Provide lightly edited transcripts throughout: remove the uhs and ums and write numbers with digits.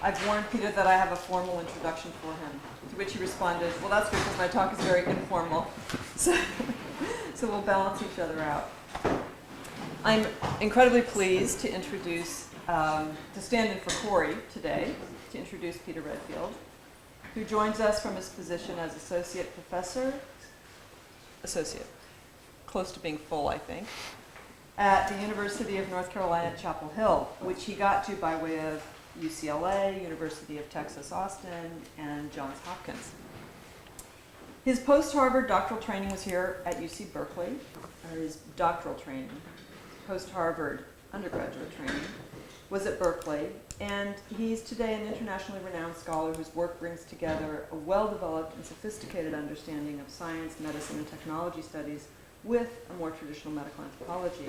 I've warned Peter that I have a formal introduction for him, to which he responded, well, that's good because my talk is very informal. So we'll balance each other out. I'm incredibly pleased to introduce, to stand in for Corey today, to introduce Peter Redfield, who joins us from his position as associate professor, close to being full, I think, at the University of North Carolina at Chapel Hill, which he got to by way of UCLA, University of Texas, Austin, and Johns Hopkins. His post-Harvard doctoral training was here at UC Berkeley, or his doctoral training. Post-Harvard undergraduate training was at Berkeley, and he's today an internationally renowned scholar whose work brings together a well-developed and sophisticated understanding of science, medicine, and technology studies with a more traditional medical anthropology.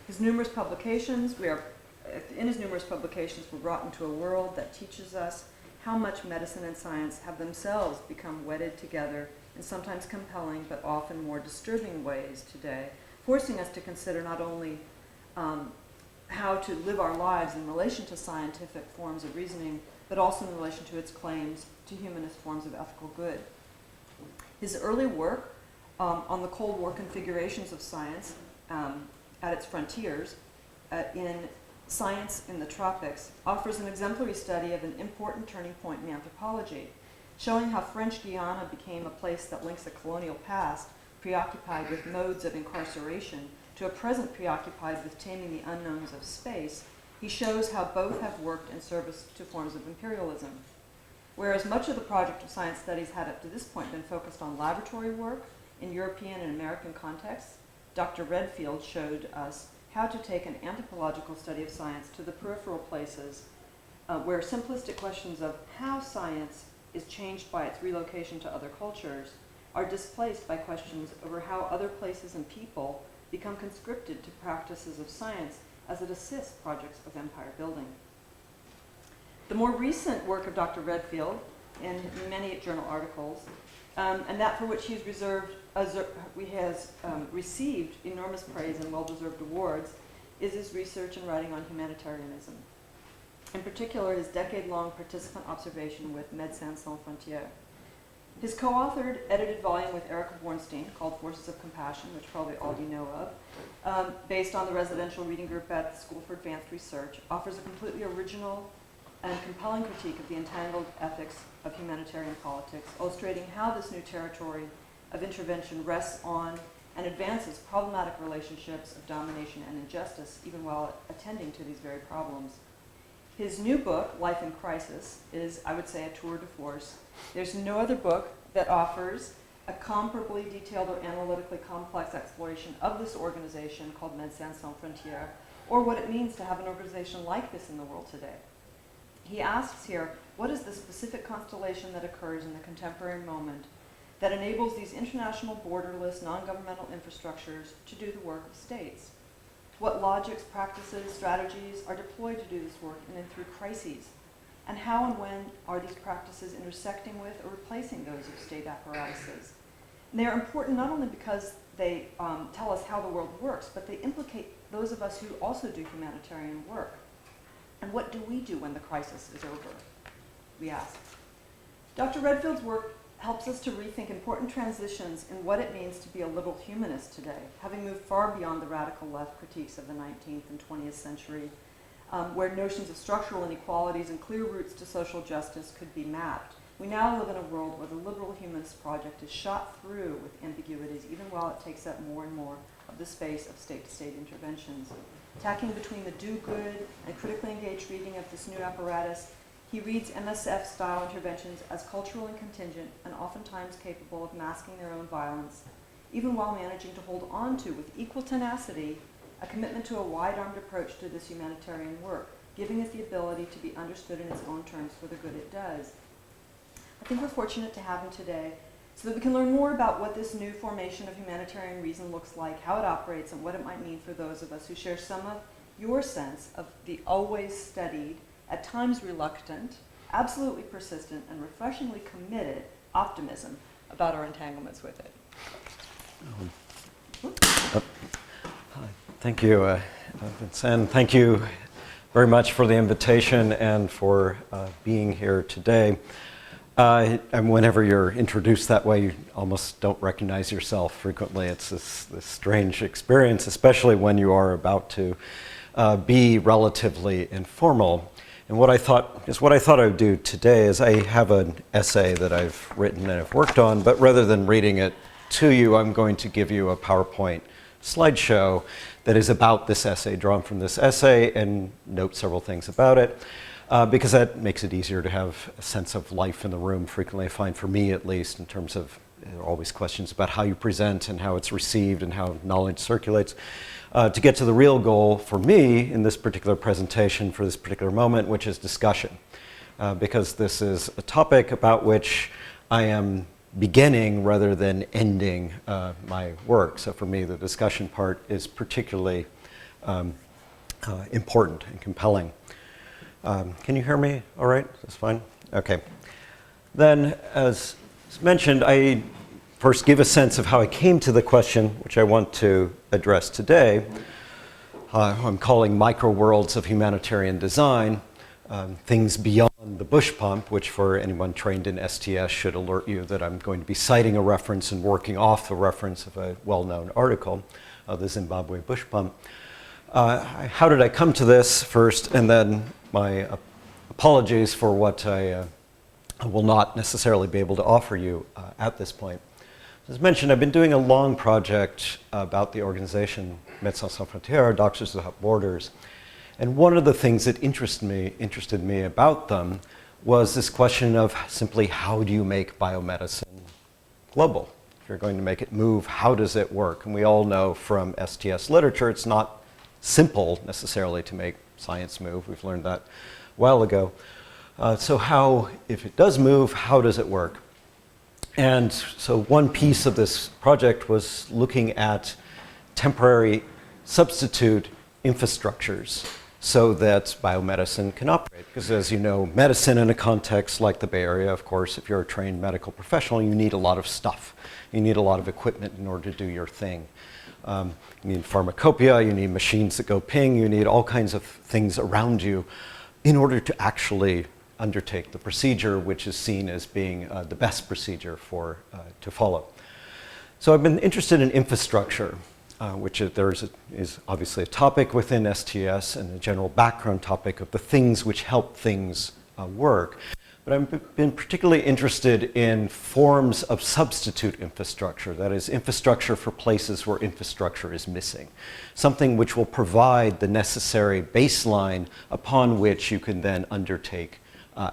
His numerous publications, we're brought into a world that teaches us how much medicine and science have themselves become wedded together in sometimes compelling but often more disturbing ways today, forcing us to consider not only how to live our lives in relation to scientific forms of reasoning, but also in relation to its claims to humanist forms of ethical good. His early work on the Cold War configurations of science at its frontiers in Science in the Tropics offers an exemplary study of an important turning point in anthropology, showing how French Guiana became a place that links a colonial past preoccupied with modes of incarceration to a present preoccupied with taming the unknowns of space. He shows how both have worked in service to forms of imperialism. Whereas much of the project of science studies had up to this point been focused on laboratory work in European and American contexts, Dr. Redfield showed us how to take an anthropological study of science to the peripheral places where simplistic questions of how science is changed by its relocation to other cultures are displaced by questions over how other places and people become conscripted to practices of science as it assists projects of empire building. The more recent work of Dr. Redfield in many journal articles, and that for which he has received enormous praise and well-deserved awards, is his research and writing on humanitarianism. In particular, his decade-long participant observation with Médecins Sans Frontières. His co-authored, edited volume with Erica Bornstein called Forces of Compassion, which probably all you know of, based on the residential reading group at the School for Advanced Research, offers a completely original and compelling critique of the entangled ethics of humanitarian politics, illustrating how this new territory of intervention rests on and advances problematic relationships of domination and injustice, even while attending to these very problems. His new book, Life in Crisis, is, I would say, a tour de force. There's no other book that offers a comparably detailed or analytically complex exploration of this organization called Médecins Sans Frontières, or what it means to have an organization like this in the world today. He asks here, what is the specific constellation that occurs in the contemporary moment that enables these international borderless non-governmental infrastructures to do the work of states? What logics, practices, strategies are deployed to do this work in and through crises? And how and when are these practices intersecting with or replacing those of state apparatuses? And they are important not only because they tell us how the world works, but they implicate those of us who also do humanitarian work. And what do we do when the crisis is over, we ask. Dr. Redfield's work helps us to rethink important transitions in what it means to be a liberal humanist today, having moved far beyond the radical left critiques of the 19th and 20th century, where notions of structural inequalities and clear routes to social justice could be mapped. We now live in a world where the liberal humanist project is shot through with ambiguities, even while it takes up more and more of the space of state-to-state interventions. Tacking between the do-good and critically engaged reading of this new apparatus, he reads MSF-style interventions as cultural and contingent and oftentimes capable of masking their own violence, even while managing to hold on to, with equal tenacity, a commitment to a wide-armed approach to this humanitarian work, giving it the ability to be understood in its own terms for the good it does. I think we're fortunate to have him today so that we can learn more about what this new formation of humanitarian reason looks like, how it operates, and what it might mean for those of us who share some of your sense of the always studied, at times reluctant, absolutely persistent, and refreshingly committed optimism about our entanglements with it. Hi. Thank you, Vincent. Thank you very much for the invitation and for being here today. And whenever you're introduced that way, you almost don't recognize yourself frequently. It's this strange experience, especially when you are about to be relatively informal. And what I thought I would do today is I have an essay that I've written and I've worked on, but rather than reading it to you, I'm going to give you a PowerPoint slideshow that is about this essay, drawn from this essay, and note several things about it. Because that makes it easier to have a sense of life in the room. Frequently, I find, for me at least, in terms of there are always questions about how you present and how it's received and how knowledge circulates. To get to the real goal for me in this particular presentation for this particular moment, which is discussion. Because this is a topic about which I am beginning rather than ending my work. So for me, the discussion part is particularly important and compelling. Can you hear me all right? That's fine? Okay. Then, as mentioned, I first give a sense of how I came to the question which I want to address today. I'm calling Microworlds of Humanitarian Design, things beyond the Bush Pump, which for anyone trained in STS should alert you that I'm going to be citing a reference and working off the reference of a well-known article, the Zimbabwe Bush Pump. How did I come to this first, and then my apologies for what I will not necessarily be able to offer you at this point. As mentioned, I've been doing a long project about the organization Médecins Sans Frontières, Doctors Without Borders, and one of the things that interested me about them was this question of simply how do you make biomedicine global? If you're going to make it move, how does it work? And we all know from STS literature it's not simple necessarily to make science move. We've learned that a while ago. So how, if it does move, how does it work? And so one piece of this project was looking at temporary substitute infrastructures so that biomedicine can operate. Because as you know, medicine in a context like the Bay Area, of course, if you're a trained medical professional, you need a lot of stuff. You need a lot of equipment in order to do your thing. You need pharmacopoeia, you need machines that go ping, you need all kinds of things around you in order to actually undertake the procedure, which is seen as being the best procedure to follow. So I've been interested in infrastructure, which is obviously a topic within STS and a general background topic of the things which help things work. But I've been particularly interested in forms of substitute infrastructure, that is, infrastructure for places where infrastructure is missing. Something which will provide the necessary baseline upon which you can then undertake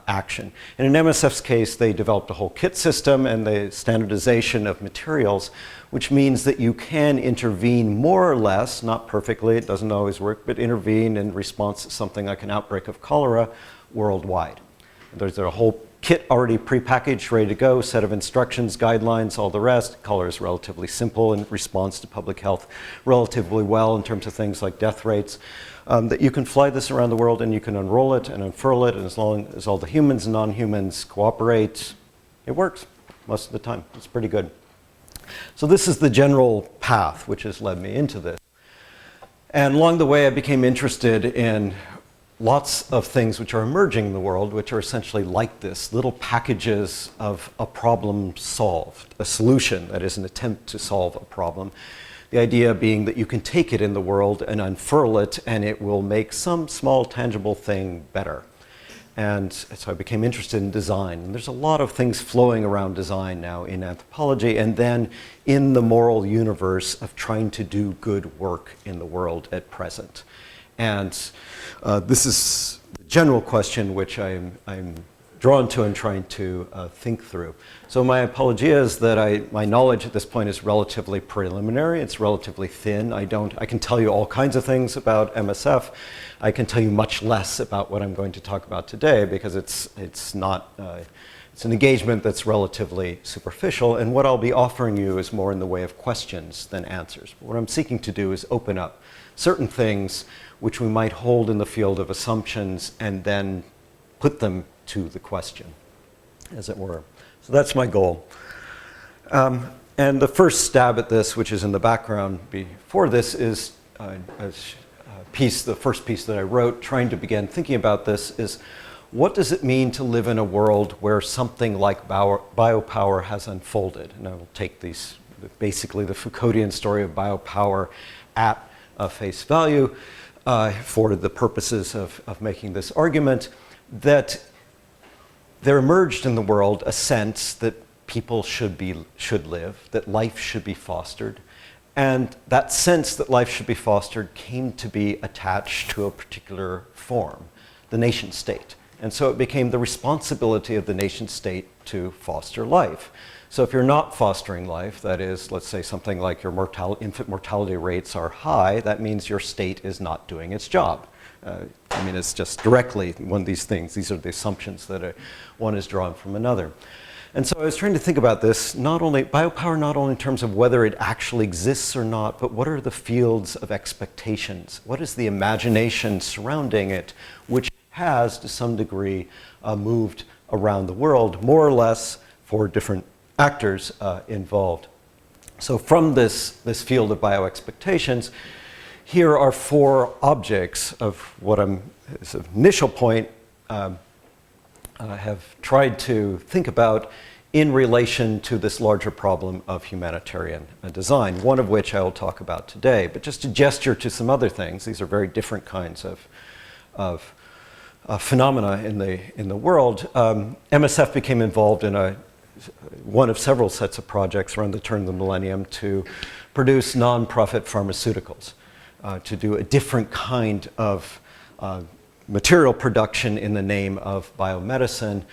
action. And in MSF's case, they developed a whole kit system and the standardization of materials, which means that you can intervene more or less, not perfectly, it doesn't always work, but intervene in response to something like an outbreak of cholera worldwide. There's a whole kit already prepackaged, ready to go, set of instructions, guidelines, all the rest. Cholera is relatively simple in response to public health, relatively well in terms of things like death rates. That you can fly this around the world and you can unroll it and unfurl it, and as long as all the humans and non-humans cooperate, it works most of the time. It's pretty good. So this is the general path which has led me into this. And along the way I became interested in lots of things which are emerging in the world, which are essentially like this, little packages of a problem solved, a solution that is an attempt to solve a problem. The idea being that you can take it in the world and unfurl it and it will make some small tangible thing better. And so I became interested in design. And there's a lot of things flowing around design now in anthropology and then in the moral universe of trying to do good work in the world at present. And this is the general question which I'm drawn to and trying to think through. So my apology is that my knowledge at this point is relatively preliminary. It's relatively thin. I can tell you all kinds of things about MSF. I can tell you much less about what I'm going to talk about today because it's an engagement that's relatively superficial, and what I'll be offering you is more in the way of questions than answers. But what I'm seeking to do is open up certain things which we might hold in the field of assumptions and then put them to the question, as it were. So that's my goal. And the first stab at this, which is in the background before this, is piece, the first piece that I wrote, trying to begin thinking about this is, what does it mean to live in a world where something like biopower has unfolded? And I will take these, basically the Foucauldian story of biopower at face value for the purposes of making this argument, that there emerged in the world a sense that people should live, that life should be fostered. And that sense that life should be fostered came to be attached to a particular form, the nation state. And so it became the responsibility of the nation state to foster life. So if you're not fostering life, that is, let's say something like your infant mortality rates are high, that means your state is not doing its job. I mean, it's just directly one of these things. These are the assumptions that one is drawn from another. And so I was trying to think about this, biopower not only in terms of whether it actually exists or not, but what are the fields of expectations? What is the imagination surrounding it, which has, to some degree, moved around the world, more or less for different actors involved. So from this field of bioexpectations, here are 4 objects of what as an initial point, have tried to think about in relation to this larger problem of humanitarian design, one of which I will talk about today. But just to gesture to some other things, these are very different kinds of phenomena in the world. MSF became involved in one of several sets of projects around the turn of the millennium to produce non-profit pharmaceuticals, to do a different kind of material production in the name of biomedicine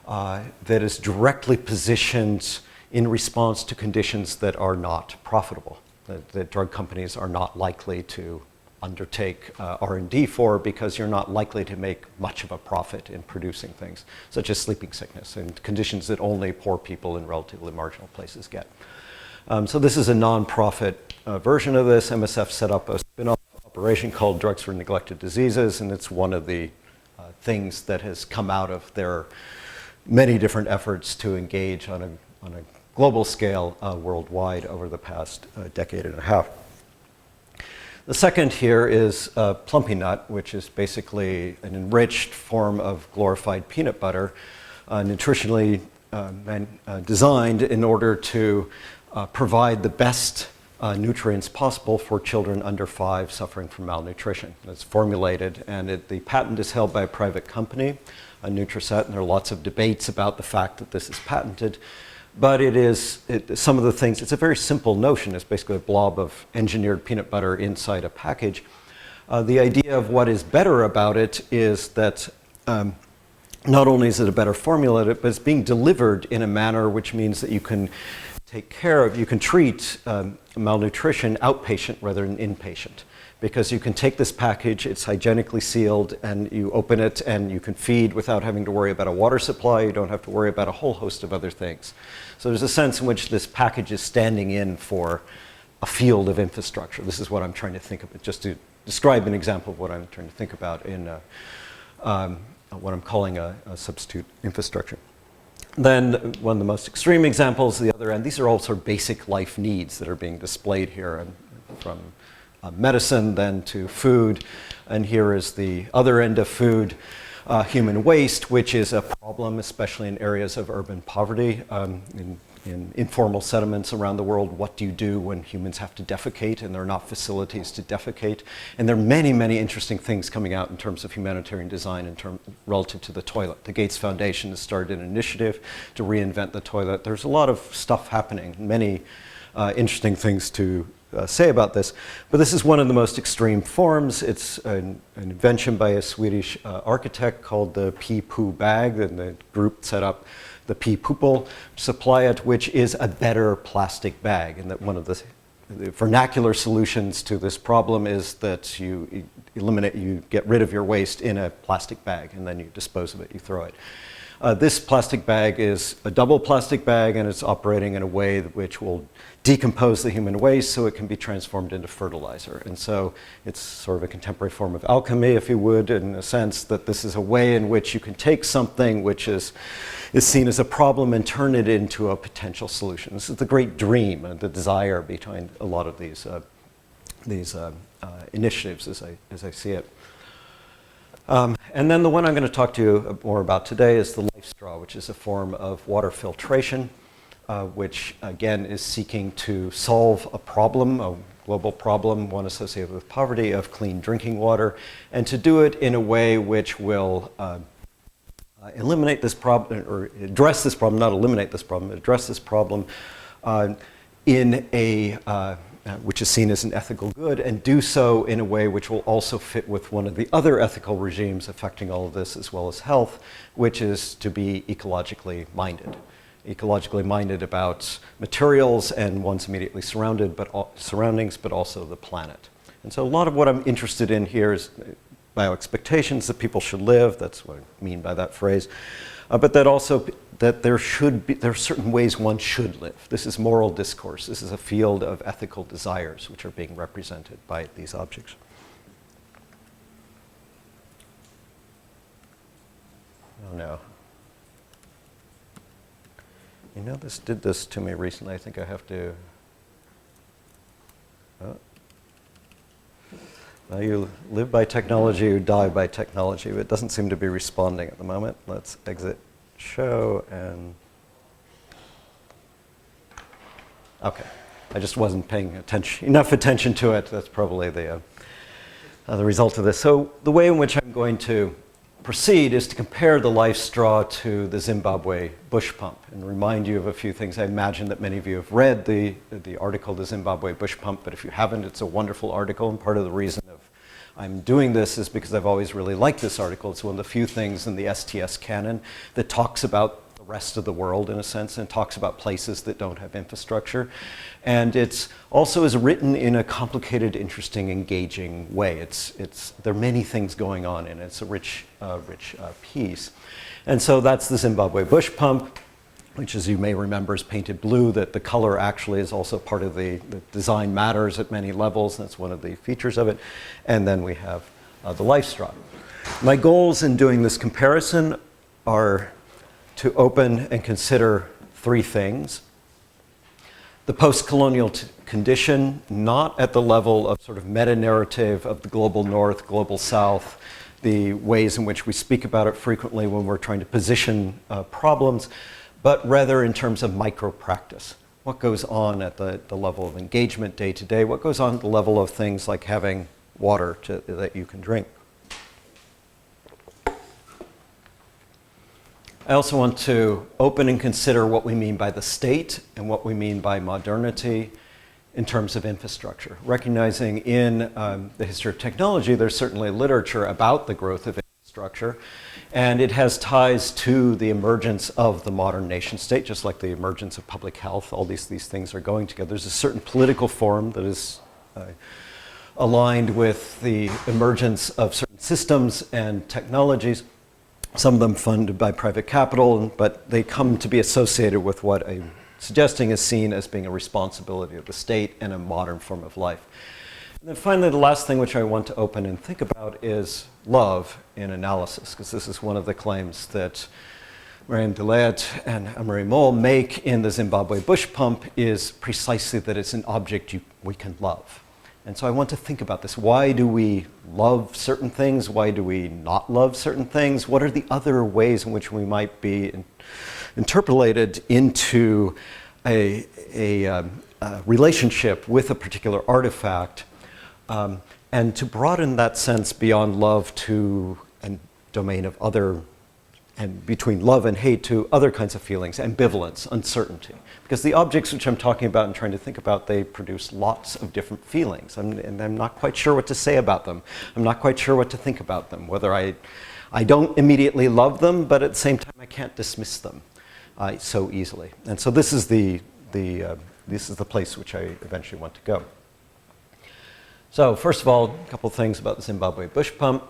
that is directly positioned in response to conditions that are not profitable, that drug companies are not likely to undertake R&D for, because you're not likely to make much of a profit in producing things, such as sleeping sickness and conditions that only poor people in relatively marginal places get. So this is a non-profit version of this. MSF set up a spin-off operation called Drugs for Neglected Diseases, and it's one of the things that has come out of their many different efforts to engage on a global scale worldwide over the past decade and a half. The second here is plumpy nut, which is basically an enriched form of glorified peanut butter, nutritionally designed in order to provide the best nutrients possible for children under 5 suffering from malnutrition. It's formulated, and the patent is held by a private company, Nutriset, and there are lots of debates about the fact that this is patented. But some of the things, it's a very simple notion. It's basically a blob of engineered peanut butter inside a package. The idea of what is better about it is that not only is it a better formula, but it's being delivered in a manner which means that you can you can treat malnutrition outpatient rather than inpatient. Because you can take this package, it's hygienically sealed, and you open it and you can feed without having to worry about a water supply. You don't have to worry about a whole host of other things. So there's a sense in which this package is standing in for a field of infrastructure. This is what I'm trying to think of, just to describe an example of what I'm trying to think about in what I'm calling a substitute infrastructure. Then one of the most extreme examples, the other end, these are all sort of basic life needs that are being displayed here, and from medicine, then to food. And here is the other end of food, human waste, which is a problem, especially in areas of urban poverty. In informal settlements around the world, what do you do when humans have to defecate and there are not facilities to defecate? And there are many, many interesting things coming out in terms of humanitarian design relative to the toilet. The Gates Foundation has started an initiative to reinvent the toilet. There's a lot of stuff happening, many interesting things to say about this. But this is one of the most extreme forms. It's an invention by a Swedish architect called the pee-poo bag, and the group set up the pee-poopel to supply it, which is a better plastic bag. And that one of the vernacular solutions to this problem is that you get rid of your waste in a plastic bag, and then you dispose of it, you throw it. This plastic bag is a double plastic bag, and it's operating in a way which will decompose the human waste so it can be transformed into fertilizer. And so it's sort of a contemporary form of alchemy, if you would, in a sense that this is a way in which you can take something which is seen as a problem and turn it into a potential solution. This is the great dream and the desire behind a lot of these initiatives as I see it. And then the one I'm going to talk to you more about today is the LifeStraw, which is a form of water filtration, which again is seeking to solve a problem, a global problem, one associated with poverty, of clean drinking water, and to do it in a way which will eliminate this problem, or address this problem, not eliminate this problem, address this problem in a which is seen as an ethical good, and do so in a way which will also fit with one of the other ethical regimes affecting all of this, as well as health, which is to be ecologically minded. Ecologically minded about materials and one's immediately surroundings, but also the planet. And so a lot of what I'm interested in here is bio-expectations that people should live. That's what I mean by that phrase. But that also that there are certain ways one should live. This is moral discourse. This is a field of ethical desires which are being represented by these objects. Oh no. You know, this did this to me recently. I think I have to. Well, you live by technology, you die by technology. But it doesn't seem to be responding at the moment. Let's exit show and. Okay, I just wasn't paying enough attention to it. That's probably the result of this. So the way in which I'm going to proceed is to compare the LifeStraw to the Zimbabwe Bush Pump and remind you of a few things. I imagine that many of you have read the article, The Zimbabwe Bush Pump, but if you haven't, it's a wonderful article, and part of the reason I'm doing this is because I've always really liked this article. It's one of the few things in the STS canon that talks about the rest of the world, in a sense, and talks about places that don't have infrastructure. And it's also is written in a complicated, interesting, engaging way. There are many things going on in it. It's a rich piece. And so that's the Zimbabwe Bush Pump, which, as you may remember, is painted blue. That the color actually is also part of the design matters at many levels. That's one of the features of it. And then we have the LifeStraw. My goals in doing this comparison are to open and consider three things. The post-colonial condition, not at the level of sort of meta-narrative of the global north, global south, the ways in which we speak about it frequently when we're trying to position problems, but rather in terms of micro-practice. What goes on at the level of engagement day to day? What goes on at the level of things like having water that you can drink? I also want to open and consider what we mean by the state and what we mean by modernity in terms of infrastructure. Recognizing in the history of technology, there's certainly literature about the growth of infrastructure, and it has ties to the emergence of the modern nation state, just like the emergence of public health. All these things are going together. There's a certain political form that is aligned with the emergence of certain systems and technologies, some of them funded by private capital, but they come to be associated with what I'm suggesting is seen as being a responsibility of the state and a modern form of life. And then finally, the last thing which I want to open and think about is love in analysis, because this is one of the claims that Marianne Laet and Annemarie Mol make in the Zimbabwe Bush Pump, is precisely that it's an object we can love. And so I want to think about this. Why do we love certain things? Why do we not love certain things? What are the other ways in which we might be interpolated into a relationship with a particular artifact, and to broaden that sense beyond love to a domain of other, and between love and hate to other kinds of feelings, ambivalence, uncertainty. Because the objects which I'm talking about and trying to think about, they produce lots of different feelings. And I'm not quite sure what to say about them. I'm not quite sure what to think about them. Whether I don't immediately love them, but at the same time I can't dismiss them so easily. And so this is the place which I eventually want to go. So first of all, a couple of things about the Zimbabwe Bush Pump.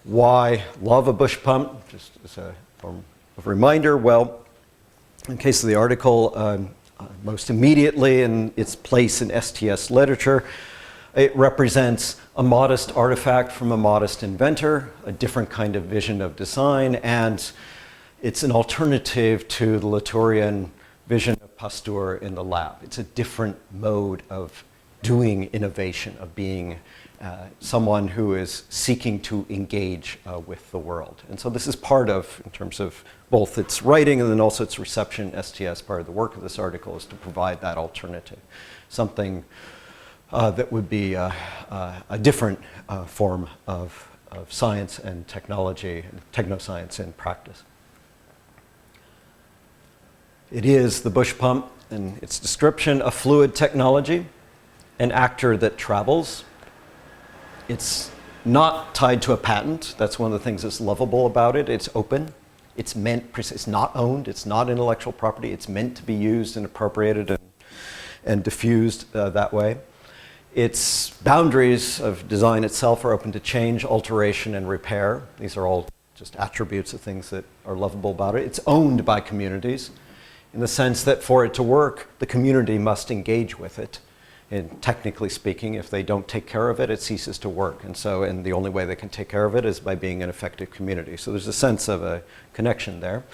Why love a bush pump? Just as a form of reminder, well, in case of the article, most immediately in its place in STS literature, it represents a modest artifact from a modest inventor, a different kind of vision of design, and it's an alternative to the Latourian vision of Pasteur in the lab. It's a different mode of doing innovation, of being someone who is seeking to engage with the world. And so this is part of, in terms of both its writing and then also its reception, STS, part of the work of this article is to provide that alternative, something that would be a different form of science and technology, technoscience in practice. It is the Bush Pump, and its description, a fluid technology, an actor that travels. It's not tied to a patent. That's one of the things that's lovable about it. It's open. It's not owned. It's not intellectual property. It's meant to be used and appropriated and diffused that way. Its boundaries of design itself are open to change, alteration, and repair. These are all just attributes of things that are lovable about it. It's owned by communities in the sense that for it to work, the community must engage with it. And technically speaking, if they don't take care of it, it ceases to work. And the only way they can take care of it is by being an effective community. So there's a sense of a connection there.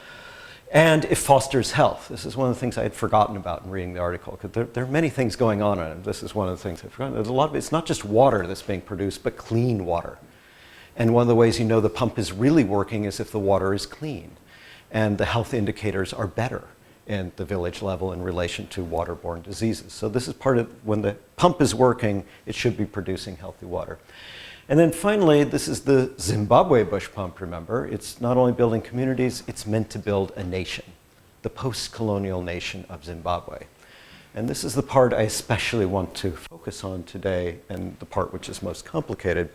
And it fosters health. This is one of the things I had forgotten about in reading the article, because there are many things going on in it. This is one of the things I've forgotten. There's a lot of it's not just water that's being produced, but clean water. And one of the ways you know the pump is really working is if the water is clean. And the health indicators are better in the village level in relation to waterborne diseases. So this is part of, when the pump is working, it should be producing healthy water. And then finally, this is the Zimbabwe Bush Pump, remember. It's not only building communities, it's meant to build a nation, the postcolonial nation of Zimbabwe. And this is the part I especially want to focus on today, and the part which is most complicated.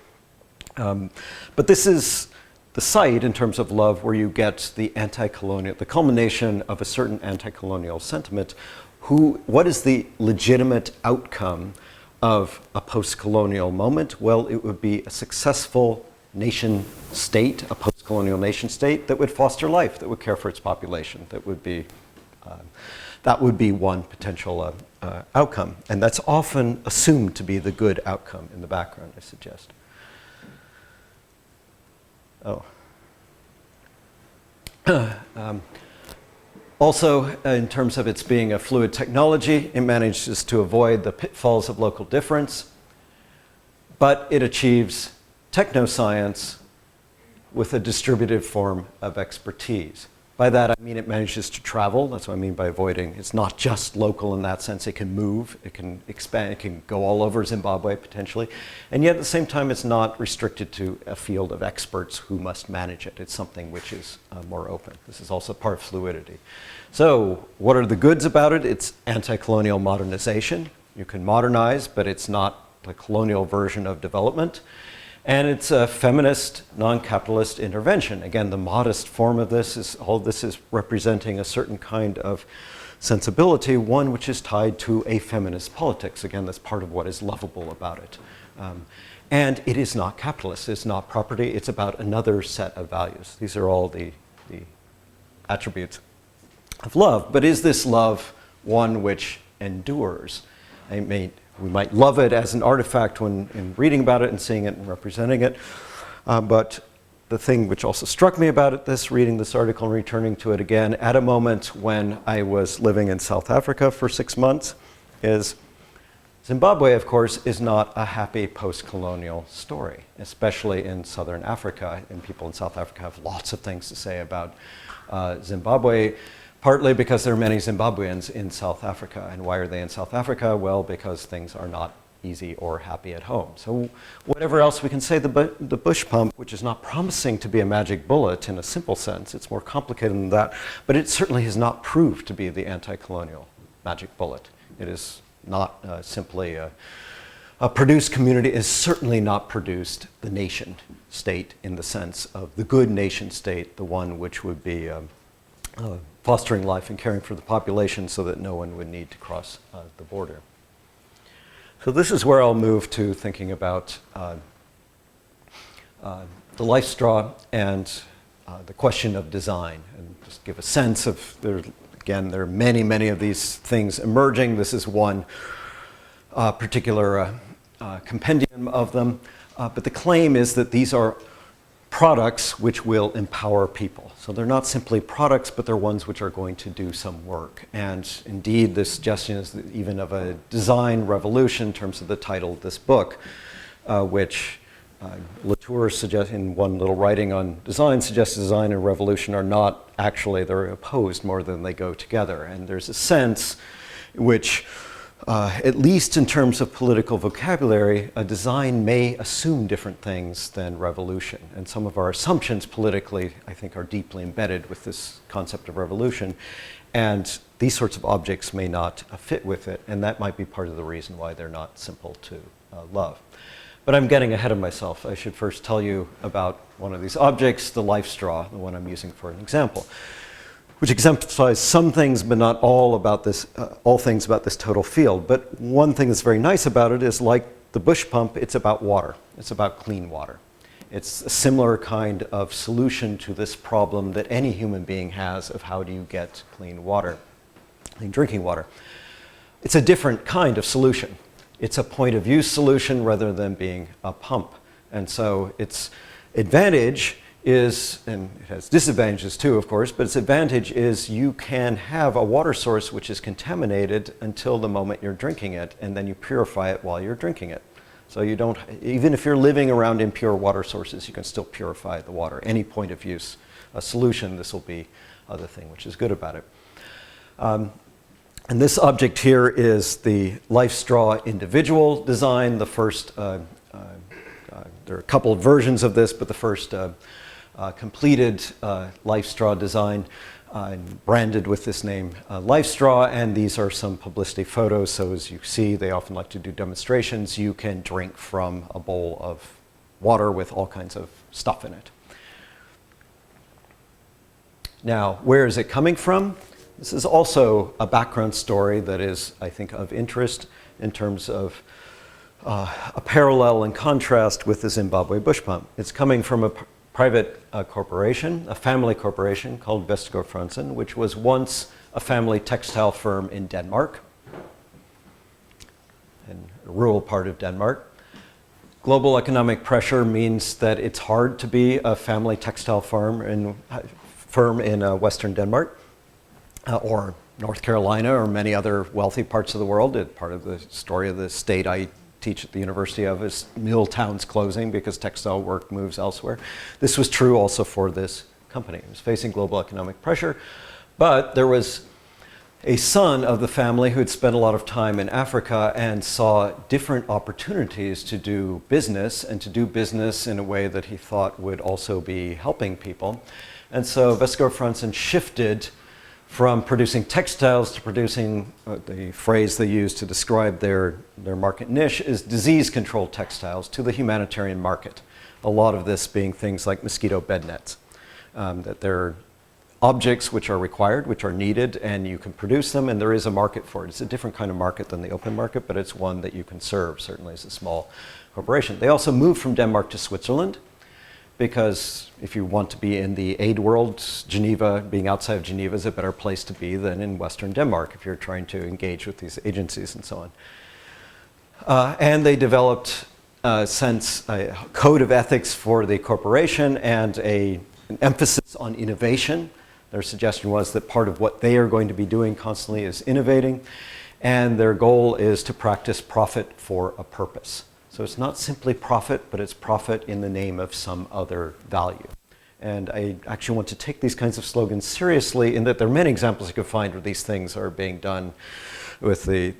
But this is the site, in terms of love, where you get the anti-colonial, the culmination of a certain anti-colonial sentiment. What is the legitimate outcome of a post-colonial moment? Well, it would be a successful nation state, a post-colonial nation state that would foster life, that would care for its population, that would be one potential outcome. And that's often assumed to be the good outcome in the background, I suggest. Also, in terms of its being a fluid technology, it manages to avoid the pitfalls of local difference, but it achieves technoscience with a distributive form of expertise. By that, I mean it manages to travel. That's what I mean by avoiding. It's not just local in that sense. It can move, it can expand, it can go all over Zimbabwe potentially. And yet at the same time, it's not restricted to a field of experts who must manage it. It's something which is more open. This is also part of fluidity. So what are the goods about it? It's anti-colonial modernization. You can modernize, but it's not the colonial version of development. And it's a feminist, non-capitalist intervention. Again, the modest form of this is, all this is representing a certain kind of sensibility, one which is tied to a feminist politics. Again, that's part of what is lovable about it. And it is not capitalist, it's not property, it's about another set of values. These are all the attributes of love. But is this love one which endures? We might love it as an artifact when in reading about it and seeing it and representing it. But the thing which also struck me about it, reading this article and returning to it again at a moment when I was living in South Africa for 6 months, is Zimbabwe, of course, is not a happy post-colonial story, especially in southern Africa. And people in South Africa have lots of things to say about Zimbabwe. Partly because there are many Zimbabweans in South Africa. And why are they in South Africa? Well, because things are not easy or happy at home. So whatever else we can say, the Bush Pump, which is not promising to be a magic bullet in a simple sense, it's more complicated than that, but it certainly has not proved to be the anti-colonial magic bullet. It is not simply a produced community, is certainly not produced the nation state in the sense of the good nation state, the one which would be fostering life and caring for the population so that no one would need to cross the border. So this is where I'll move to thinking about the LifeStraw and the question of design, and just give a sense of, there are many of these things emerging. This is one particular compendium of them, but the claim is that these are products which will empower people. So they're not simply products, but they're ones which are going to do some work. And indeed, the suggestion is even of a design revolution in terms of the title of this book. which Latour suggests in one little writing on design, suggests design and revolution are not actually, they're opposed more than they go together. And there's a sense which, at least in terms of political vocabulary, a design may assume different things than revolution. And some of our assumptions politically, I think, are deeply embedded with this concept of revolution. And these sorts of objects may not fit with it, and that might be part of the reason why they're not simple to love. But I'm getting ahead of myself. I should first tell you about one of these objects, the LifeStraw, the one I'm using for an example, which exemplifies some things, but not all about this, all things about this total field. But one thing that's very nice about it is, like the Bush Pump, it's about water. It's about clean water. It's a similar kind of solution to this problem that any human being has of how do you get clean water, clean drinking water. It's a different kind of solution. It's a point of use solution rather than being a pump. And so its advantage is, and it has disadvantages too, of course, but its advantage is you can have a water source which is contaminated until the moment you're drinking it, and then you purify it while you're drinking it. So you don't, even if you're living around impure water sources, you can still purify the water. Any point of use solution, this will be the thing which is good about it. And this object here is the LifeStraw individual design. The first, there are a couple of versions of this, but the first completed LifeStraw design branded with this name LifeStraw, and these are some publicity photos. So as you see, they often like to do demonstrations. You can drink from a bowl of water with all kinds of stuff in it. Now, where is it coming from? This is also a background story that is, I think, of interest in terms of a parallel and contrast with the Zimbabwe Bush Pump. It's coming from a private corporation, a family corporation called Vestigård Fransen, which was once a family textile firm in Denmark, in a rural part of Denmark. Global economic pressure means that it's hard to be a family textile firm in Western Denmark, or North Carolina, or many other wealthy parts of the world. Part of the story of the state I teach at the university of is mill towns closing because textile work moves elsewhere. This was true also for this company. It was facing global economic pressure, but there was a son of the family who had spent a lot of time in Africa and saw different opportunities to do business, and to do business in a way that he thought would also be helping people. And so Vestigård Fransen shifted from producing textiles to producing, the phrase they use to describe their market niche is disease-controlled textiles, to the humanitarian market. A lot of this being things like mosquito bed nets, that they're objects which are required, which are needed, and you can produce them, and there is a market for it. It's a different kind of market than the open market, but it's one that you can serve, certainly as a small corporation. They also moved from Denmark to Switzerland, because if you want to be in the aid world, Geneva, being outside of Geneva is a better place to be than in Western Denmark if you're trying to engage with these agencies and so on. And they developed a code of ethics for the corporation and an emphasis on innovation. Their suggestion was that part of what they are going to be doing constantly is innovating, and their goal is to practice profit for a purpose. So it's not simply profit, but it's profit in the name of some other value. And I actually want to take these kinds of slogans seriously, in that there are many examples you could find where these things are being done with the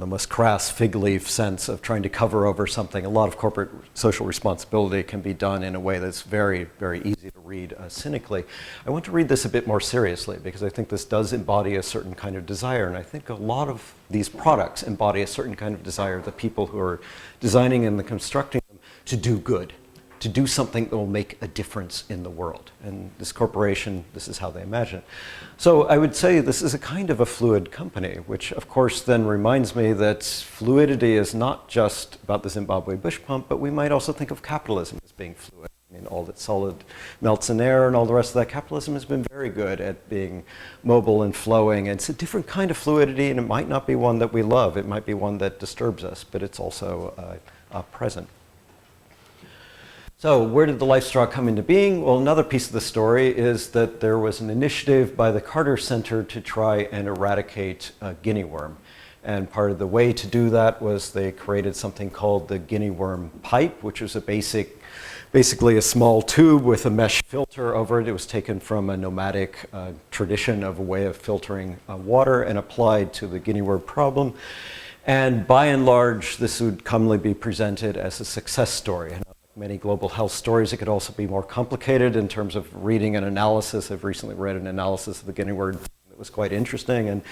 most crass fig leaf sense of trying to cover over something. A lot of corporate social responsibility can be done in a way that's very, very easy to read cynically. I want to read this a bit more seriously, because I think this does embody a certain kind of desire, and I think a lot of these products embody a certain kind of desire, the people who are designing and constructing them, to do good, to do something that will make a difference in the world. And this corporation, this is how they imagine it. So I would say this is a kind of a fluid company, which of course then reminds me that fluidity is not just about the Zimbabwe Bush Pump, but we might also think of capitalism as being fluid. I mean, all that solid melts in air and all the rest of that. Capitalism has been very good at being mobile and flowing. It's a different kind of fluidity, and it might not be one that we love. It might be one that disturbs us, but it's also present. So where did the LifeStraw come into being? Well, another piece of the story is that there was an initiative by the Carter Center to try and eradicate guinea worm. And part of the way to do that was they created something called the guinea worm pipe, which was basically a small tube with a mesh filter over it. It was taken from a nomadic tradition of a way of filtering water and applied to the guinea worm problem. And by and large, this would commonly be presented as a success story. And like many global health stories, it could also be more complicated in terms of reading an analysis. I've recently read an analysis of the guinea worm that was quite interesting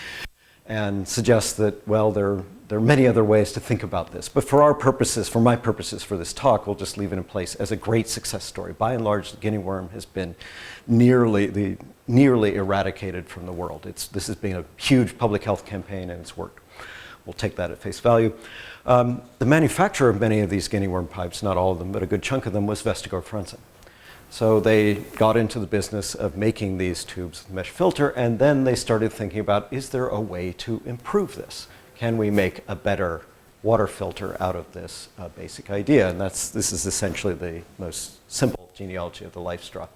and suggests that, well, there are many other ways to think about this. But for our purposes, for my purposes for this talk, we'll just leave it in place as a great success story. By and large, the guinea worm has been nearly eradicated from the world. This has been a huge public health campaign, and it's worked. We'll take that at face value. The manufacturer of many of these guinea worm pipes, not all of them, but a good chunk of them, was Vestager Franzen. So they got into the business of making these tubes with mesh filter, and then they started thinking about, is there a way to improve this? Can we make a better water filter out of this basic idea? And this is essentially the most simple genealogy of the LifeStraw.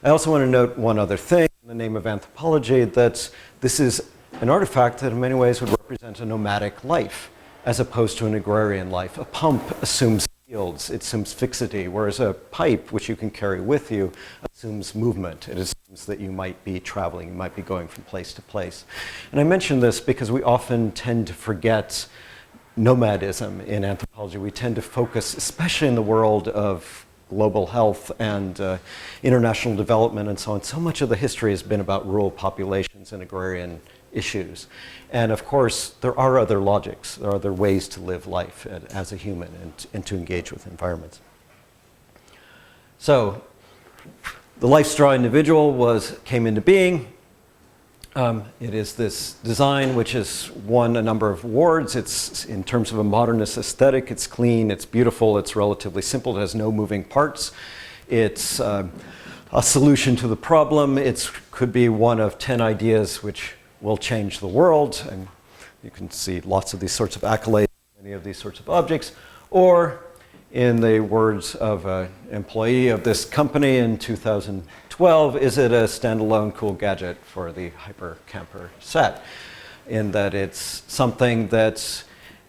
I also want to note one other thing in the name of anthropology, that this is an artifact that in many ways would represent a nomadic life as opposed to an agrarian life. A pump assumes fields, it assumes fixity, whereas a pipe, which you can carry with you, assumes movement. It assumes that you might be traveling, you might be going from place to place. And I mention this because we often tend to forget nomadism in anthropology. We tend to focus, especially in the world of global health and international development and so on. So much of the history has been about rural populations and agrarian issues. And of course, there are other logics, there are other ways to live life as a human and to engage with environments. So, the LifeStraw individual came into being. It is this design which has won a number of awards. It's, in terms of a modernist aesthetic, it's clean, it's beautiful, it's relatively simple, it has no moving parts. It's a solution to the problem. It could be one of 10 ideas which will change the world. And you can see lots of these sorts of accolades, many of these sorts of objects. Or, in the words of an employee of this company in 2012, is it a standalone cool gadget for the hyper camper set? In that it's something that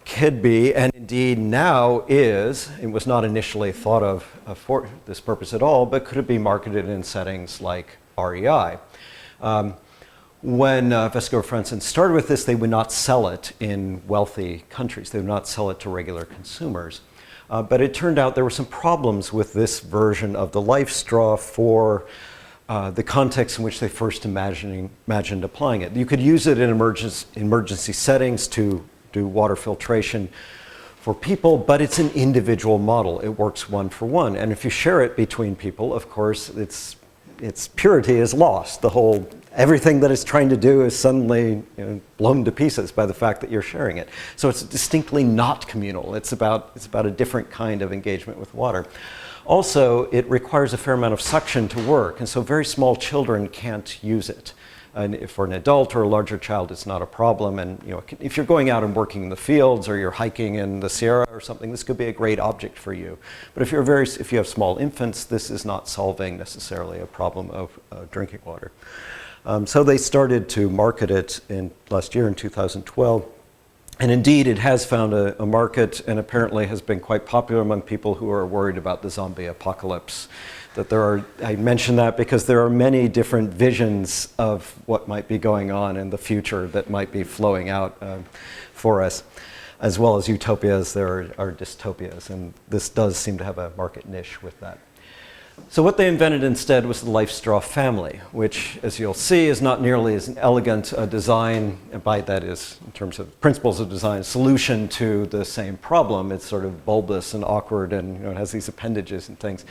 could be, and indeed now is, it was not initially thought of for this purpose at all, but could it be marketed in settings like REI? When Vestager Franzen started with this, they would not sell it in wealthy countries. They would not sell it to regular consumers. But it turned out there were some problems with this version of the LifeStraw for the context in which they first imagined applying it. You could use it in emergency settings to do water filtration for people, but it's an individual model. It works one for one. And if you share it between people, of course, its purity is lost. Everything that it's trying to do is suddenly blown to pieces by the fact that you're sharing it. So it's distinctly not communal. It's about a different kind of engagement with water. Also, it requires a fair amount of suction to work, and so very small children can't use it. And if for an adult or a larger child, it's not a problem. And if you're going out and working in the fields or you're hiking in the Sierra or something, this could be a great object for you. But if you have small infants, this is not solving necessarily a problem of drinking water. So they started to market it last year in 2012. And indeed, it has found a market and apparently has been quite popular among people who are worried about the zombie apocalypse. I mention that because there are many different visions of what might be going on in the future that might be flowing out for us. As well as utopias, there are dystopias, and this does seem to have a market niche with that. So what they invented instead was the LifeStraw family, which, as you'll see, is not nearly as elegant a design, and by that is, in terms of principles of design, solution to the same problem. It's sort of bulbous and awkward, and it has these appendages and things.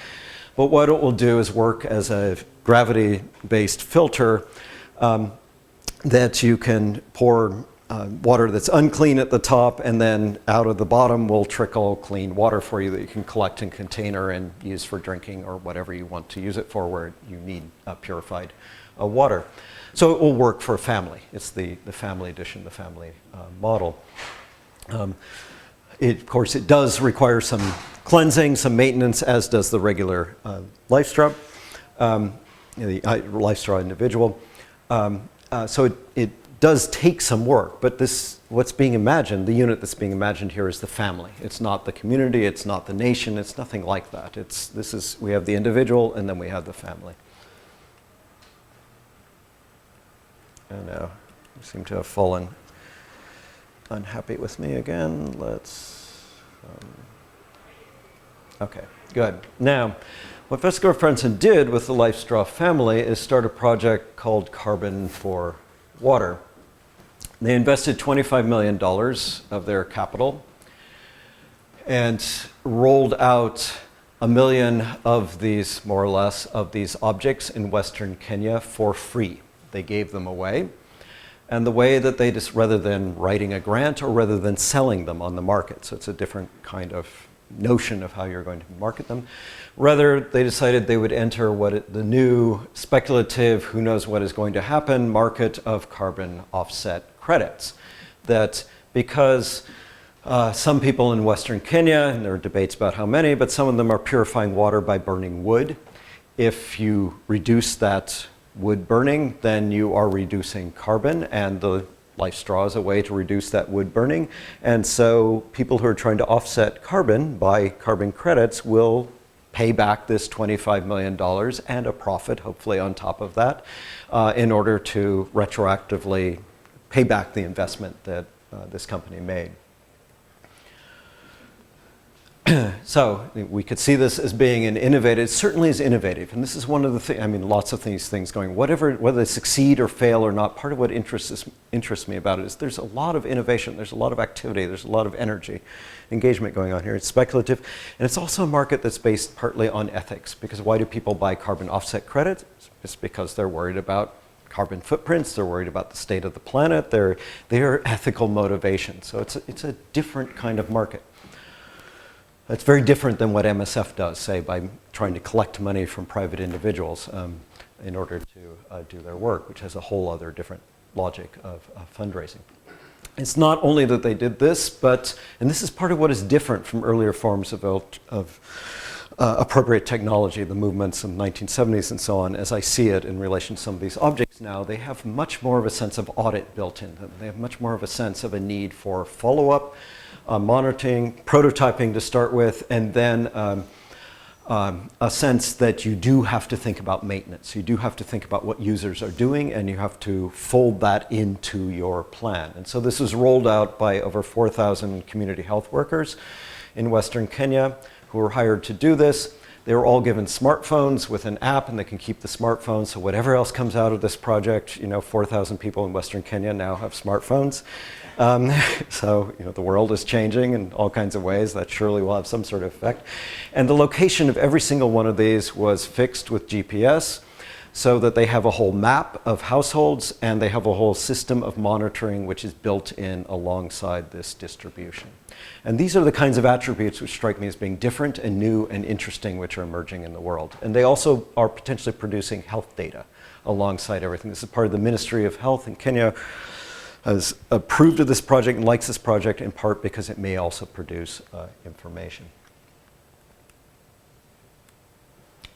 But what it will do is work as a gravity-based filter that you can pour water that's unclean at the top, and then out of the bottom will trickle clean water for you that you can collect in a container and use for drinking or whatever you want to use it for, where you need purified water. So it will work for a family. It's the family edition, the family model. Of course, it does require some cleansing, some maintenance, as does the regular LifeStraw, the LifeStraw individual. So it does take some work, but what's being imagined, the unit that's being imagined here is the family. It's not the community, it's not the nation, it's nothing like that. We have the individual and then we have the family. And now you seem to have fallen unhappy with me again. Okay, good. Now, what Vesker Frenson did with the LifeStraw family is start a project called Carbon for Water. They invested $25 million of their capital and rolled out 1 million of these, more or less, of these objects in Western Kenya for free. They gave them away. And the way that they just, rather than writing a grant or rather than selling them on the market, so it's a different kind of notion of how you're going to market them. Rather, they decided they would enter the new speculative, who knows what is going to happen, market of carbon offset credits. That because some people in Western Kenya, and there are debates about how many, but some of them are purifying water by burning wood. If you reduce that wood burning, then you are reducing carbon, and the LifeStraw is a way to reduce that wood burning. And so people who are trying to offset carbon by carbon credits will pay back this $25 million and a profit, hopefully on top of that, in order to retroactively pay back the investment that this company made. So we could see this as being an innovative, it certainly is innovative. And this is one of the things, I mean, lots of these things going, whether they succeed or fail or not, part of what interests me about it is there's a lot of innovation, there's a lot of activity, there's a lot of energy, engagement going on here. It's speculative. And it's also a market that's based partly on ethics. Because why do people buy carbon offset credits? It's because they're worried about carbon footprints, they're worried about the state of the planet, they're ethical motivation. So it's a different kind of market. It's very different than what MSF does, say, by trying to collect money from private individuals in order to do their work, which has a whole other different logic of fundraising. It's not only that they did this, and this is part of what is different from earlier forms of appropriate technology, the movements in the 1970s and so on, as I see it in relation to some of these objects now, they have much more of a sense of audit built in them. They have much more of a sense of a need for follow-up, monitoring, prototyping to start with, and then a sense that you do have to think about maintenance. You do have to think about what users are doing, and you have to fold that into your plan. And so this was rolled out by over 4,000 community health workers in Western Kenya who were hired to do this. They were all given smartphones with an app, and they can keep the smartphone. So whatever else comes out of this project, 4,000 people in Western Kenya now have smartphones. So the world is changing in all kinds of ways. That surely will have some sort of effect. And the location of every single one of these was fixed with GPS, so that they have a whole map of households, and they have a whole system of monitoring which is built in alongside this distribution. And these are the kinds of attributes which strike me as being different and new and interesting, which are emerging in the world. And they also are potentially producing health data alongside everything. This is part of the Ministry of Health in Kenya has approved of this project and likes this project in part because it may also produce information.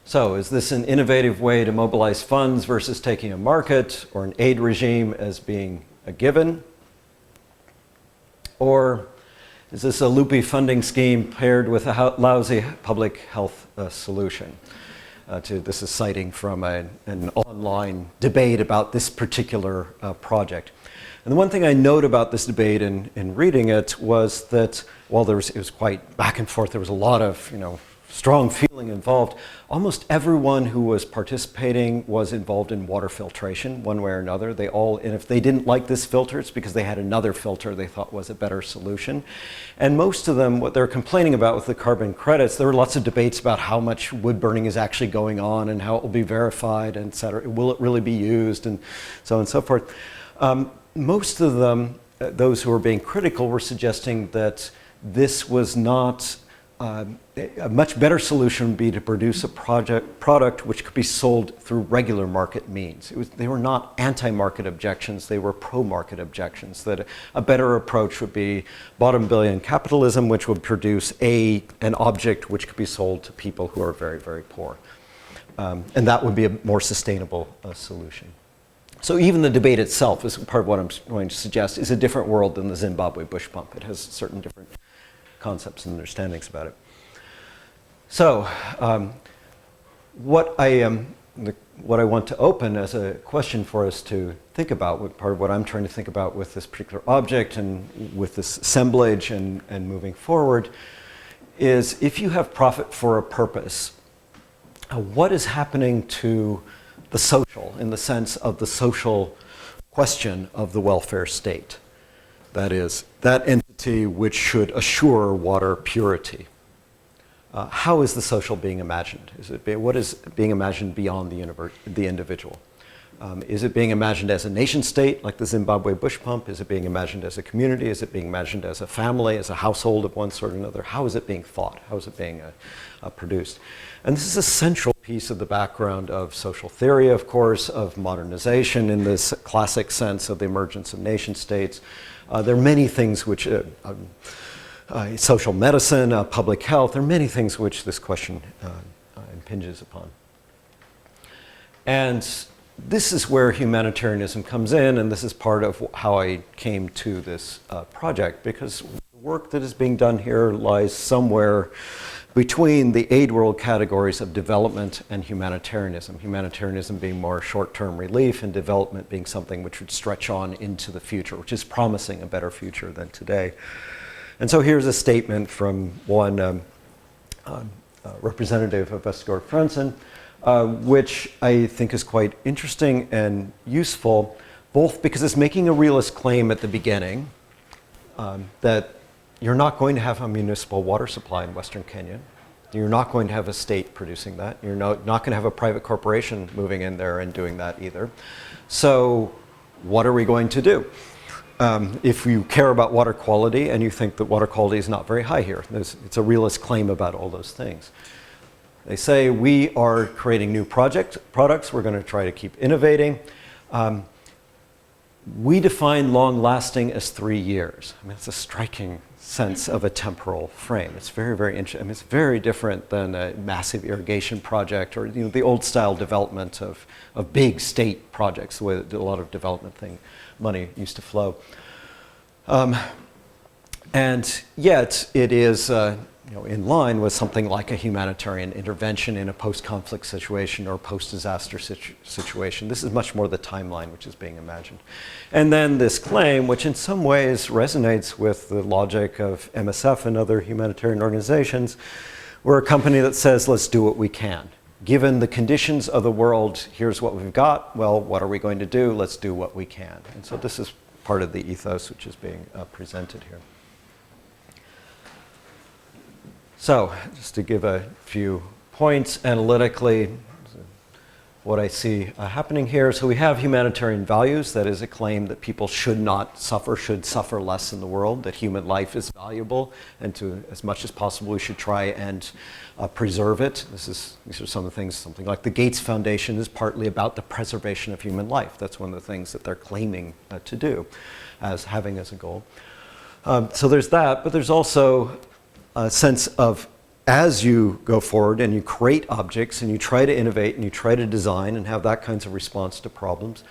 So is this an innovative way to mobilize funds versus taking a market or an aid regime as being a given? Or is this a loopy funding scheme paired with a lousy public health solution? This is citing from an online debate about this particular project. And the one thing I note about this debate in reading it was that while it was quite back and forth, there was a lot of strong feeling involved. Almost everyone who was participating was involved in water filtration one way or another. And if they didn't like this filter, it's because they had another filter they thought was a better solution. And most of them, what they're complaining about with the carbon credits, there were lots of debates about how much wood burning is actually going on and how it will be verified, et cetera. Will it really be used, and so on and so forth. Most of them, those who were being critical, were suggesting that this was not a much better solution would be to produce a product which could be sold through regular market means. They were not anti-market objections, they were pro-market objections, that a better approach would be bottom billion capitalism, which would produce an object which could be sold to people who are very, very poor. And that would be a more sustainable solution. So even the debate itself is part of what I'm going to suggest is a different world than the Zimbabwe Bush Pump. It has certain different concepts and understandings about it. So what I want to open as a question for us to think about, part of what I'm trying to think about with this particular object and with this assemblage and moving forward, is if you have profit for a purpose, what is happening to the social in the sense of the social question of the welfare state? That is, that entity which should assure water purity. How is the social being imagined? What is being imagined beyond the individual? Is it being imagined as a nation state like the Zimbabwe Bush Pump? Is it being imagined as a community? Is it being imagined as a family, as a household of one sort or another? How is it being thought? How is it being produced? And this is a central piece of the background of social theory, of course, of modernization in this classic sense of the emergence of nation states. There are many things which social medicine, public health, there are many things which this question impinges upon. And this is where humanitarianism comes in, and this is part of how I came to this project, because the work that is being done here lies somewhere between the aid world categories of development and humanitarianism. Humanitarianism being more short-term relief and development being something which would stretch on into the future, which is promising a better future than today. And so here's a statement from one representative of Vestigård Fransen, which I think is quite interesting and useful, both because it's making a realist claim at the beginning that you're not going to have a municipal water supply in Western Kenya. You're not going to have a state producing that. You're not going to have a private corporation moving in there and doing that either. So what are we going to do? If you care about water quality and you think that water quality is not very high here, it's a realist claim about all those things. They say we are creating new products. We're going to try to keep innovating. We define long-lasting as 3 years. I mean, it's a striking sense of a temporal frame. It's very, very interesting. I mean, it's very different than a massive irrigation project or the old-style development of big state projects, the way that a lot of development money used to flow. And yet, it is in line with something like a humanitarian intervention in a post-conflict situation or post-disaster situation. This is much more the timeline which is being imagined. And then this claim, which in some ways resonates with the logic of MSF and other humanitarian organizations, we're a company that says, let's do what we can. Given the conditions of the world, here's what we've got. Well, what are we going to do? Let's do what we can. And so this is part of the ethos which is being presented here. So, just to give a few points analytically, what I see happening here. So we have humanitarian values. That is a claim that people should not suffer, should suffer less in the world, that human life is valuable, and to as much as possible we should try and preserve it. These are some of the things, something like the Gates Foundation is partly about the preservation of human life. That's one of the things that they're claiming to do, having as a goal. So there's that, but there's also a sense of, as you go forward and you create objects and you try to innovate and you try to design and have that kinds of response to problems,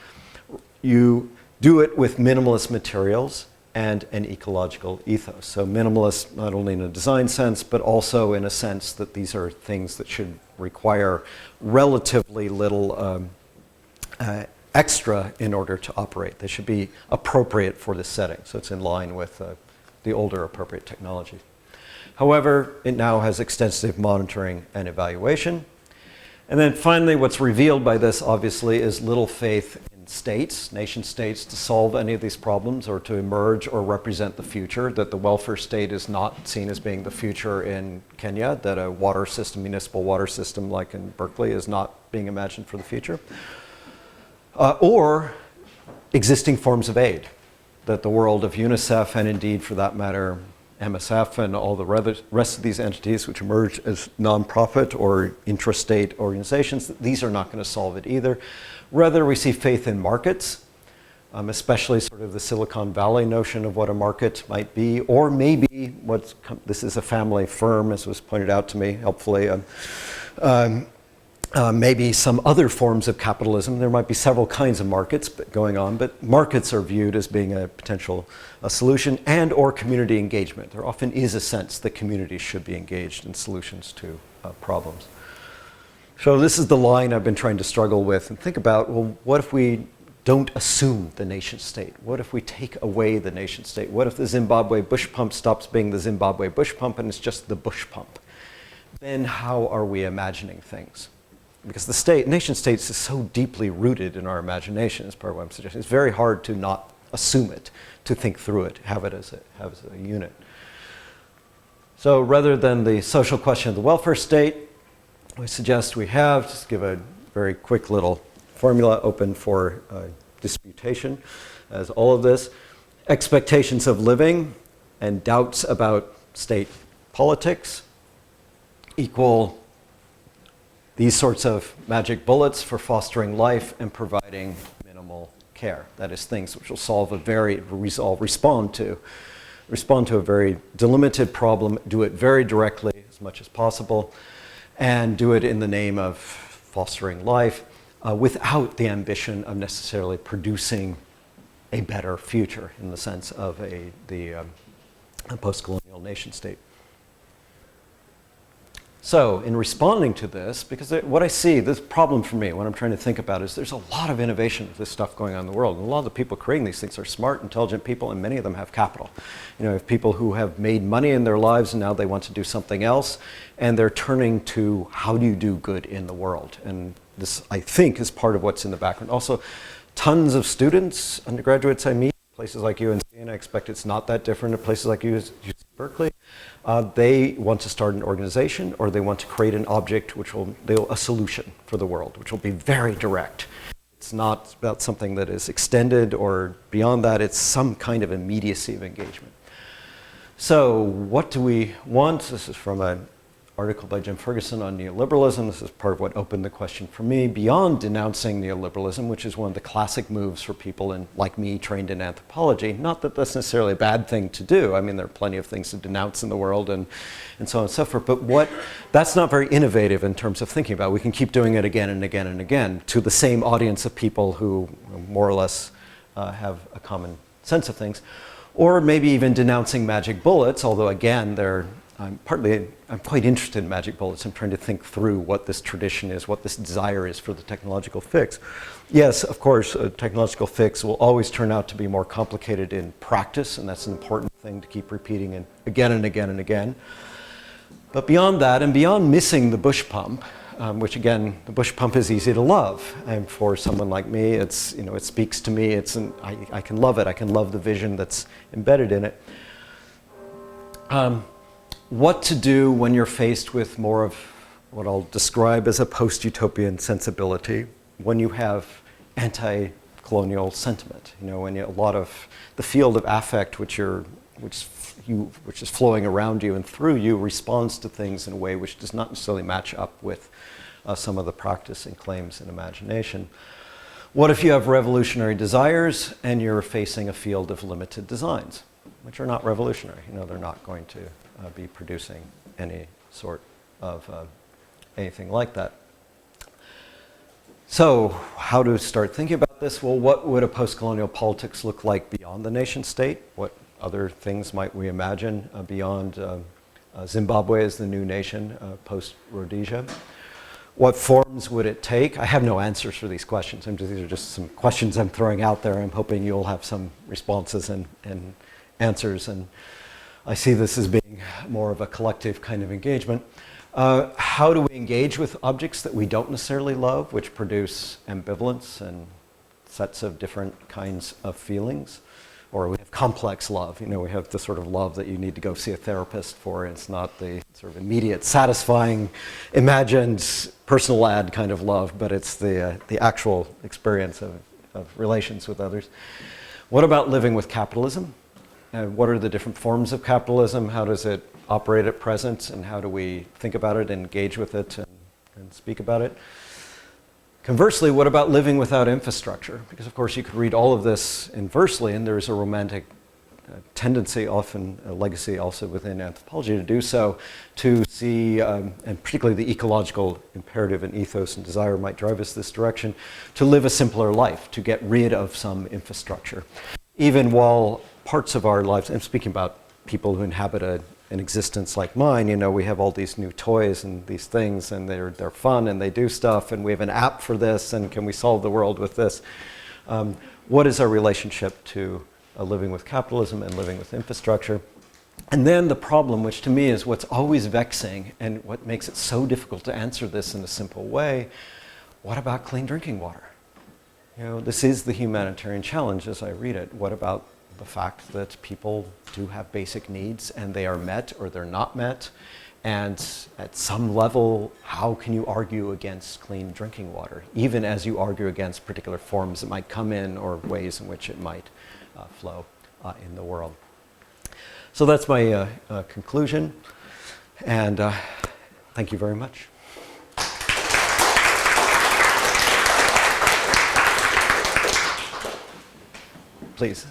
you do it with minimalist materials and an ecological ethos. So minimalist not only in a design sense, but also in a sense that these are things that should require relatively little extra in order to operate. They should be appropriate for this setting. So it's in line with the older appropriate technology. However, it now has extensive monitoring and evaluation. And then finally, what's revealed by this, obviously, is little faith in states, nation states, to solve any of these problems or to emerge or represent the future, that the welfare state is not seen as being the future in Kenya, that a water system, municipal water system like in Berkeley is not being imagined for the future, or existing forms of aid, that the world of UNICEF and indeed, for that matter, MSF and all the rest of these entities which emerge as nonprofit or intrastate organizations, these are not going to solve it either. Rather, we see faith in markets, especially sort of the Silicon Valley notion of what a market might be, or maybe this is a family firm, as was pointed out to me helpfully. maybe some other forms of capitalism. There might be several kinds of markets going on, but markets are viewed as being a potential solution, and or community engagement. There often is a sense that communities should be engaged in solutions to problems. So this is the line I've been trying to struggle with and think about, well, what if we don't assume the nation state? What if we take away the nation state? What if the Zimbabwe Bush Pump stops being the Zimbabwe Bush Pump and it's just the Bush Pump? Then how are we imagining things? Because the nation states is so deeply rooted in our imagination, is part of what I'm suggesting. It's very hard to not assume it, to think through it, have it as a unit. So rather than the social question of the welfare state, I suggest we have, just give a very quick little formula open for disputation, as all of this. Expectations of living and doubts about state politics equal these sorts of magic bullets for fostering life and providing minimal care. That is, things which will respond to a very delimited problem, do it very directly as much as possible, and do it in the name of fostering life without the ambition of necessarily producing a better future in the sense of a postcolonial nation state. So in responding to this, because what I see, this problem for me, what I'm trying to think about is there's a lot of innovation of this stuff going on in the world. And a lot of the people creating these things are smart, intelligent people, and many of them have capital. You know, if people who have made money in their lives and now they want to do something else, and they're turning to how do you do good in the world? And this, I think, is part of what's in the background. Also, tons of students, undergraduates I meet, places like UNC, and I expect it's not that different at places like UC Berkeley. They want to start an organization, or they want to create an object which will, a solution for the world, which will be very direct. It's not about something that is extended or beyond that. It's some kind of immediacy of engagement. So what do we want? This is from an article by Jim Ferguson on neoliberalism. This is part of what opened the question for me. Beyond denouncing neoliberalism, which is one of the classic moves for people like me trained in anthropology, not that that's necessarily a bad thing to do. I mean, there are plenty of things to denounce in the world and so on and so forth. But that's not very innovative in terms of thinking about it. We can keep doing it again and again and again to the same audience of people who more or less have a common sense of things. Or maybe even denouncing magic bullets, although again, I'm quite interested in magic bullets. I'm trying to think through what this tradition is, what this desire is for the technological fix. Yes, of course, a technological fix will always turn out to be more complicated in practice, and that's an important thing to keep repeating again and again and again. But beyond that, and beyond missing the bush pump, which again, the bush pump is easy to love. And for someone like me, it speaks to me. I can love it. I can love the vision that's embedded in it. What to do when you're faced with more of what I'll describe as a post-utopian sensibility, when you have anti-colonial sentiment, when a lot of the field of affect which is flowing around you and through you responds to things in a way which does not necessarily match up with some of the practice and claims and imagination. What if you have revolutionary desires and you're facing a field of limited designs, which are not revolutionary? They're not going to be producing any sort of anything like that. So how to start thinking about this? Well, what would a post-colonial politics look like beyond the nation state? What other things might we imagine beyond Zimbabwe as the new nation post-Rhodesia? What forms would it take? I have no answers for these questions. These are just some questions I'm throwing out there. I'm hoping you'll have some responses and answers. And I see this as being more of a collective kind of engagement. How do we engage with objects that we don't necessarily love, which produce ambivalence and sets of different kinds of feelings? Or we have complex love. We have the sort of love that you need to go see a therapist for. It's not the sort of immediate, satisfying, imagined, personal ad kind of love, but it's the actual experience of relations with others. What about living with capitalism? What are the different forms of capitalism? How does it operate at present? And how do we think about it and engage with it and speak about it? Conversely, what about living without infrastructure? Because of course you could read all of this inversely, and there's a romantic tendency, often a legacy also within anthropology to do so, to see, and particularly the ecological imperative and ethos and desire might drive us this direction, to live a simpler life, to get rid of some infrastructure. Even while parts of our lives, I'm speaking about people who inhabit an existence like mine, you know, we have all these new toys and these things, and they're fun and they do stuff, and we have an app for this, and can we solve the world with this? What is our relationship to living with capitalism and living with infrastructure? And then the problem, which to me is what's always vexing and what makes it so difficult to answer this in a simple way, what about clean drinking water? You know, this is the humanitarian challenge as I read it. What about the fact that people do have basic needs and they are met or they're not met? And at some level, how can you argue against clean drinking water, even as you argue against particular forms that might come in or ways in which it might flow in the world? So that's my conclusion, and thank you very much. Please.